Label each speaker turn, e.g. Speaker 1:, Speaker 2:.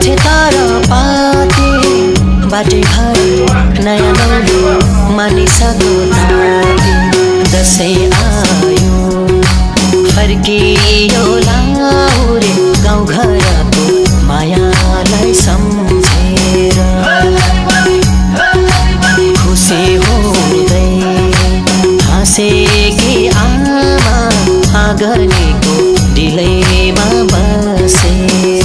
Speaker 1: छे तारा पाते बाटे भर नयाँ नौलो मानिसको ताते दसैँ आयो फर्कियो लाउरे गाउँघरको मायालाई सम्झेर खुसी हुँदै हाँसेकी आमा आँगनीको डिलैमा बसे